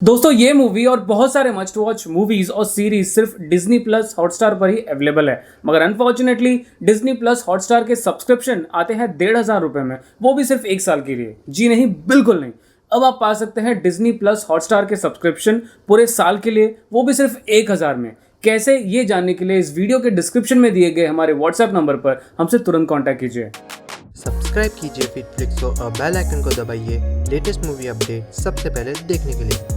दोस्तों ये मूवी और बहुत सारे मस्ट वॉच मूवीज और सीरीज सिर्फ डिज्नी प्लस हॉटस्टार पर ही अवेलेबल है। मगर अनफॉर्चुनेटली डिज्नी प्लस हॉटस्टार के सब्सक्रिप्शन आते हैं 1,500 रुपए में, वो भी सिर्फ 1 साल के लिए। जी नहीं, बिल्कुल नहीं। अब आप पा सकते हैं डिज्नी प्लस हॉटस्टार के सब्सक्रिप्शन पूरे साल के लिए, वो भी सिर्फ 1,000 में। कैसे, ये जानने के लिए इस वीडियो के डिस्क्रिप्शन में दिए गए हमारे व्हाट्सएप नंबर पर हमसे तुरंत कॉन्टैक्ट कीजिए। सब्सक्राइब कीजिए फिटफ्लिक्स को और बेल आइकन को दबाइए लेटेस्ट मूवी अपडेट सबसे पहले देखने के लिए।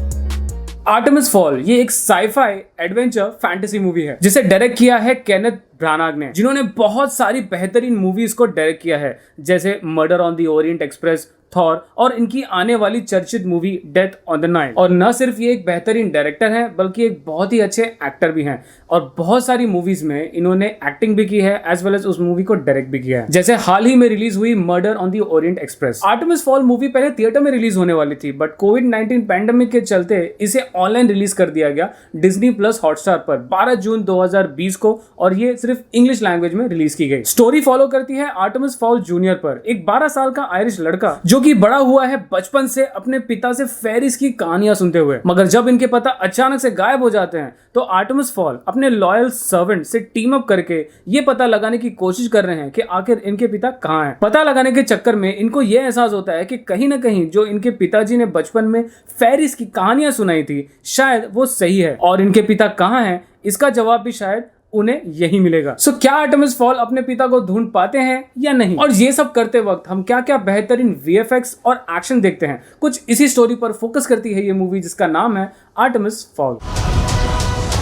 आर्टेमिस फॉल ये एक साईफाई एडवेंचर फैंटेसी मूवी है जिसे डायरेक्ट किया है केनेथ ब्रानाग ने, जिन्होंने बहुत सारी बेहतरीन मूवीज को डायरेक्ट किया है, जैसे murder on the Orient express, Thor और इनकी आने वाली चर्चित movie death on the Nile. और न सिर्फ ये एक बेहतरीन डायरेक्टर हैं, बल्कि एक बहुत ही अच्छे एक्टर भी हैं और बहुत सारी मूवीज में इन्होंने एक्टिंग भी की है एज वेल एज उस मूवी को डायरेक्ट भी किया है। जैसे हाल ही में रिलीज हुई murder on the Orient express. Artemis fall movie पहले थिएटर में रिलीज होने वाली थी, बट कोविड-19 पैंडेमिक के चलते इसे ऑनलाइन रिलीज कर दिया गया डिज्नी प्लस हॉटस्टार पर 12 जून 2020 को, और ये सिर्फ इंग्लिश लैंग्वेज में रिलीज की गई। स्टोरी फॉलो करती है आर्टेमिस फॉल जूनियर पर, एक 12 साल का आयरिश लड़का जो कि बड़ा हुआ है बचपन से अपने पिता से फेरिस की कहानियां सुनते हुए। मगर जब इनके पिता अचानक से गायब हो जाते हैं तो आर्टेमिस फॉल अपने लॉयल सर्वेंट से टीम अप करके ये पता लगाने की कोशिश कर रहे हैं कि आखिर इनके पिता कहां हैं। पता लगाने के चक्कर में इनको ये एहसास होता है कि कहीं ना कहीं जो इनके पिताजी ने बचपन में फेरिस की कहानियां सुनाई थी शायद वो सही है, और इनके पिता कहां हैं इसका जवाब भी शायद उन्हें यही मिलेगा। सो क्या आर्टेमिस फॉल अपने पिता को ढूंढ पाते हैं या नहीं, और ये सब करते वक्त हम क्या क्या बेहतरीन वीएफएक्स और एक्शन देखते हैं, कुछ इसी स्टोरी पर फोकस करती है ये मूवी, जिसका नाम है Artemis fall.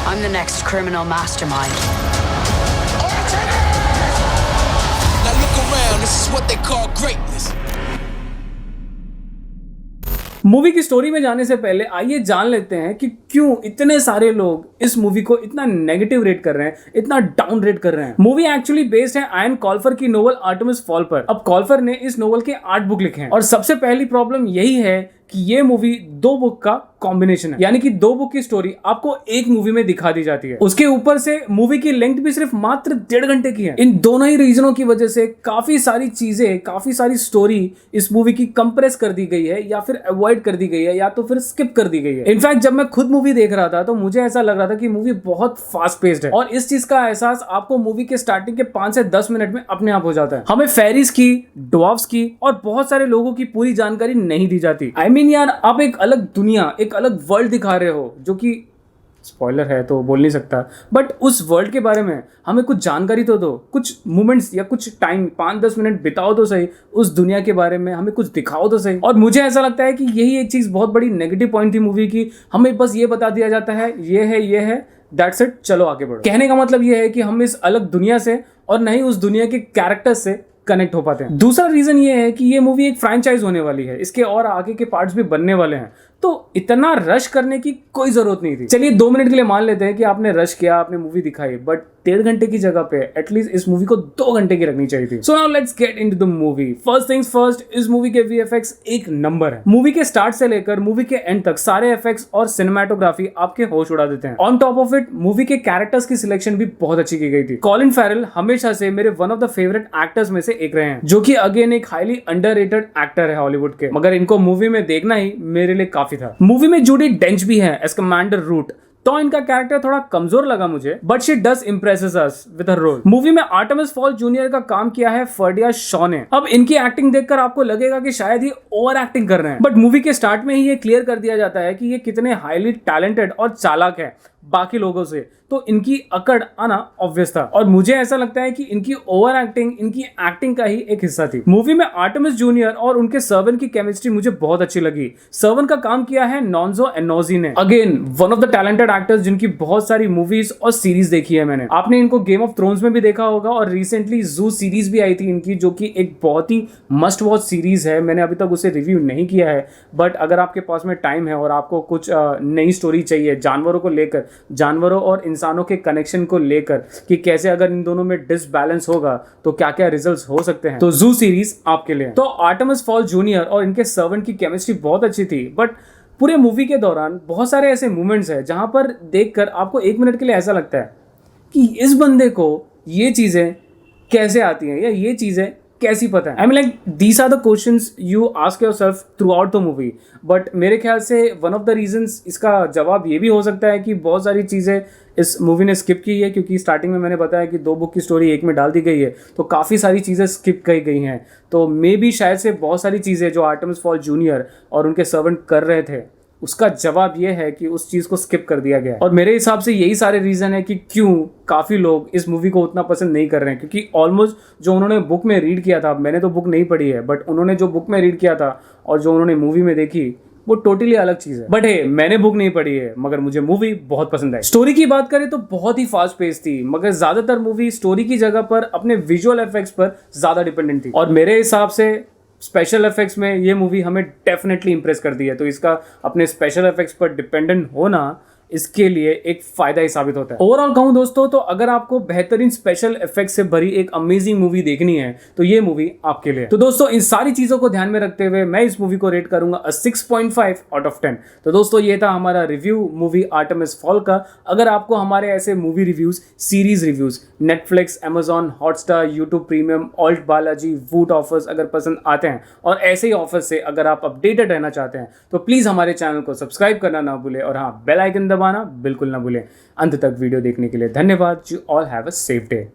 I'm the next criminal mastermind. Now look around, this is what they call greatness. Movie की स्टोरी में जाने से पहले आइए जान लेते हैं कि क्यों इतने सारे लोग इस मूवी को इतना नेगेटिव रेट कर रहे हैं, इतना डाउन रेट कर रहे हैं। मूवी एक्चुअली बेस्ड है आयन कॉल्फर की नोवेल आर्टेमिस फॉल पर। अब कॉल्फर ने इस नोवेल के 8 बुक लिखे हैं, और सबसे पहली प्रॉब्लम यही है कि ये मूवी 2 बुक का कॉम्बिनेशन है, यानी कि 2 बुक की स्टोरी आपको एक मूवी में दिखा दी जाती है। उसके ऊपर से मूवी की लेंथ भी सिर्फ मात्र 1.5 घंटे की है। इन दोनों ही रीजनों की वजह से काफी सारी चीजें, काफी सारी स्टोरी इस मूवी की कंप्रेस कर दी गई है, या फिर अवॉइड कर दी गई है, या तो फिर स्किप कर दी गई है। इनफैक्ट जब मैं खुद मूवी देख रहा था तो मुझे ऐसा लग रहा था कि मूवी बहुत फास्ट पेस्ड है, और इस चीज का एहसास आपको मूवी के स्टार्टिंग के 5 से 10 मिनट में अपने आप हो जाता है। हमें फेरिस की, ड्वार्फ्स की और बहुत सारे लोगों की पूरी जानकारी नहीं दी जाती। आई मीन यार, आप एक अलग दुनिया, एक अलग वर्ल्ड दिखा रहे हो, जो कि स्पॉइलर है तो बोल नहीं सकता, बट उस वर्ल्ड के बारे में हमें कुछ जानकारी तो दो, कुछ मोमेंट्स या कुछ टाइम 5-10 मिनट बिताओ तो सही, उस दुनिया के बारे में हमें कुछ दिखाओ तो सही। और मुझे ऐसा लगता है कि यही एक चीज़ बहुत बड़ी नेगेटिव पॉइंट थी मूवी की। हमें बस ये बता दिया जाता है ये है, दैट्स इट, चलो आगे बढ़ो। कहने का मतलब ये है कि हम इस अलग दुनिया से और नहीं उस दुनिया के कैरेक्टर्स से कनेक्ट हो पाते हैं। दूसरा रीजन ये है कि ये मूवी एक फ्रेंचाइज होने वाली है, इसके और आगे के पार्ट्स भी बनने वाले हैं, तो इतना रश करने की कोई जरूरत नहीं थी। चलिए 2 मिनट के लिए मान लेते हैं कि आपने रश किया, आपने मूवी दिखाई, बट 1.5 घंटे की जगह पे एटलीस्ट इस मूवी को 2 घंटे की रखनी चाहिए थी। So now let's get into the movie. First things first, इस मूवी के वीएफएक्स एक नंबर है। मूवी के स्टार्ट से लेकर मूवी के एंड तक सारे इफेक्ट्स और सिनेमेटोग्राफी आपके होश उड़ा देते हैं। On top of it movie के कैरेक्टर्स की सिलेक्शन भी बहुत अच्छी की गई थी। कॉलिन फैरल हमेशा से मेरे one of the favourite actors में से एक रहे हैं, जो कि अगेन एक हाईली अंडररेटेड एक्टर है हॉलीवुड के, मगर इनको मूवी में देखना ही मेरे लिए काफी था। मूवी में जूडी डेंच भी है एज कमांडर रूट, तो इनका कैरेक्टर थोड़ा कमजोर लगा मुझे, but she does impresses us with her role. Movie में आर्टेमिस फॉल जूनियर का काम किया है फर्डिया शॉ ने। अब इनकी एक्टिंग देखकर आपको लगेगा कि शायद ये ओवर एक्टिंग कर रहे हैं, बट मूवी के स्टार्ट में ही ये क्लियर कर दिया जाता है कि ये कितने हाईली टैलेंटेड और चालाक है बाकी लोगों से, तो इनकी अकड़ आना ऑब्वियस था। और मुझे ऐसा लगता है कि इनकी ओवर एक्टिंग इनकी एक्टिंग का ही एक हिस्सा थी। मूवी में आर्टेमिस जूनियर और उनके सर्वेंट की केमिस्ट्री मुझे बहुत अच्छी लगी। सर्वेंट का काम किया है नॉन्जो एनोजी ने, again one of the talented actors जिनकी बहुत सारी मूवीज और सीरीज देखी है मैंने। आपने इनको गेम ऑफ थ्रोन्स में भी देखा होगा, और रिसेंटली जू सीरीज भी आई थी इनकी, जो कि एक बहुत ही मस्ट वॉच सीरीज है। मैंने अभी तक उसे रिव्यू नहीं किया है, बट अगर आपके पास में टाइम है और आपको कुछ नई स्टोरी चाहिए जानवरों को लेकर, जानवरों और इंसानों के कनेक्शन को लेकर, कि कैसे अगर इन दोनों में डिसबैलेंस होगा तो क्या क्या रिजल्ट्स हो सकते हैं, तो जू सीरीज आपके लिए। तो आर्टेमिस फॉल जूनियर और इनके सर्वेंट की केमिस्ट्री बहुत अच्छी थी, बट पूरे मूवी के दौरान बहुत सारे ऐसे मोमेंट्स हैं जहां पर देखकर आपको 1 मिनट के लिए ऐसा लगता है कि इस बंदे को ये चीजें कैसे आती हैं, या ये चीजें कैसी पता है? I mean like these are the questions you ask yourself throughout the movie. But मेरे ख्याल से वन ऑफ द रीजंस इसका जवाब ये भी हो सकता है कि बहुत सारी चीज़ें इस मूवी ने स्किप की है, क्योंकि स्टार्टिंग में मैंने बताया कि 2 बुक की स्टोरी एक में डाल दी गई है, तो काफ़ी सारी चीज़ें स्किप की गई हैं। तो मे बी शायद से बहुत सारी चीज़ें जो आर्टेमिस फॉल जूनियर और उनके सर्वेंट कर रहे थे, उसका जवाब ये है कि उस चीज़ को स्किप कर दिया गया है। और मेरे हिसाब से यही सारे रीज़न है कि क्यों काफ़ी लोग इस मूवी को उतना पसंद नहीं कर रहे हैं, क्योंकि ऑलमोस्ट जो उन्होंने बुक में रीड किया था, मैंने तो बुक नहीं पढ़ी है, बट उन्होंने जो बुक में रीड किया था और जो उन्होंने मूवी में देखी वो टोटली अलग चीज़ है। बट हे, मैंने बुक नहीं पढ़ी है, मगर मुझे मूवी बहुत पसंद आई। स्टोरी की बात करें तो बहुत ही फास्ट पेस थी, मगर ज़्यादातर मूवी स्टोरी की जगह पर अपने विजुअल इफेक्ट्स पर ज़्यादा डिपेंडेंट थी, और मेरे हिसाब से स्पेशल इफेक्ट्स में ये मूवी हमें डेफिनेटली इंप्रेस कर दी है। तो इसका अपने स्पेशल इफेक्ट्स पर डिपेंडेंट होना इसके लिए एक फ़ायदा ही साबित होता है। ओवरऑल कहूँ दोस्तों, तो अगर आपको बेहतरीन स्पेशल इफेक्ट से भरी एक अमेजिंग मूवी देखनी है तो ये मूवी आपके लिए। तो दोस्तों, इन सारी चीज़ों को ध्यान में रखते हुए मैं इस मूवी को रेट करूंगा 6.5 आउट ऑफ 10। तो दोस्तों, ये था हमारा रिव्यू मूवी आर्टेमिस फॉल का। अगर आपको हमारे ऐसे movie reviews, series reviews Netflix, Amazon Hotstar, YouTube premium, alt Balaji, वूट ऑफर्स अगर पसंद आते हैं और ऐसे ही ऑफर्स से अगर आप अपडेटेड रहना चाहते हैं तो प्लीज़ हमारे चैनल को सब्सक्राइब करना ना भूलें, और हाँ, बेल आइकन दबाना बिल्कुल ना भूलें। अंत तक वीडियो देखने के लिए धन्यवाद। You all have a safe day.